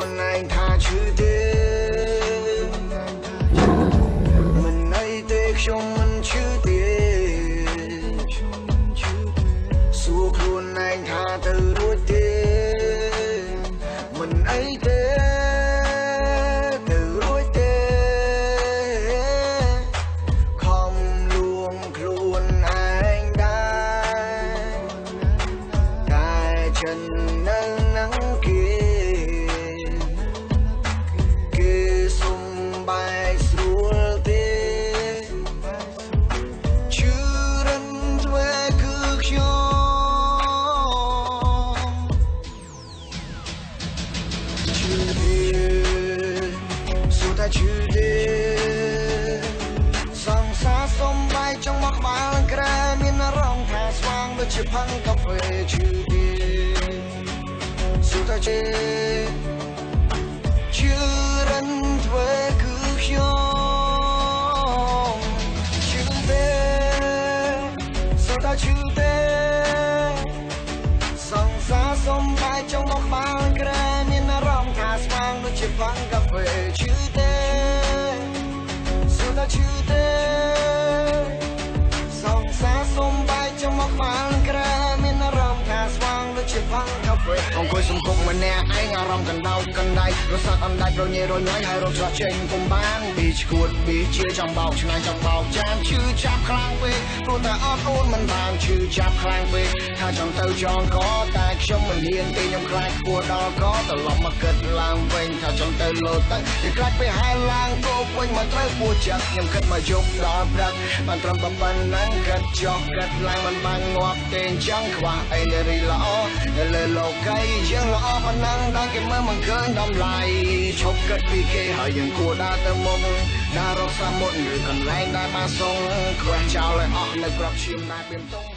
ខ្លួនឯងថាឈឺទេមិនអីទេខ្ញុំមិនឈឺទេសួរខ្លួនឯងថាទៅរួចទេមិនអីទេទៅរួចទេខំលួងខ្លួនឯងដែរតែฉันនៅនឹងគេសុំបាយស្រួលទេជឿរិនធ្វើគឺខ្ញុំជឿទេសួរថាជឿទេសង្សារសុំបាយចង់មកក្បាលក្រែមានអារម្មណ៍ថាស្វាងដូចជាផឹងកាហ្វេជឿទេសួរថាជឿរិនធ្វើគឺខ្ញុំជឿទេសួរថាជឿទេសង្សារសុំបាយចង់មកក្បាលក្រែមានអារម្មណ៍ថាស្វាងដូចជាផឹងកាហ្វេជឿទេសួរថាជឿទេសង្សារសុំបាយចង់មកក្បាលក្រែមានអារម្មណ៍ថាស្វាងដូចជាផឹងកាហ្វេអង្គុយសង្គមម្នាក់ឯងអារម្មណ៍កណ្ដោកណ្ដៃរសាត់អណ្ដាច់រញ៉េរញ៉ៃហើយរត់ស្រក់ចេញកុំបានពីឈួតពីជាចង់បោកឆ្ងាយចង់បោកចានឈឺចាប់ខ្លាំងពេកព្រោះតែអត់អូនមិនបានឈឺចាប់ខ្លាំងពេកថាចង់ទៅចងកតែខ្ញុំមិនហ៊ានទេខ្ញុំខ្លាចខ្ពស់ដល់កត្រឡប់មកគិតឡើងវិញថាចង់ទៅលោតទៅខ្លាចពេលហែលឡើងគោវិញមកត្រូវពោះចិត្តខ្ញុំគិតមកយប់ដល់ព្រឹកបានត្រឹមប៉ុណ្ណឹងគិតចោះគិតឡើងមិនបានងាប់ទេអញ្ចឹងខ្វះអីដែលរីល្អនៅលើលោកីយើងល្អប៉ុណ្ណឹងដល់គេមើលមិនឃើញតម្លៃឈប់គិតពីគេហើយយើងគួរដើរទៅមុខដើររកសាមុតឬកន្លែងដែលបានសងខ្វះចោលឲ្យអស់នៅក្របឈាមដែលពេលតុង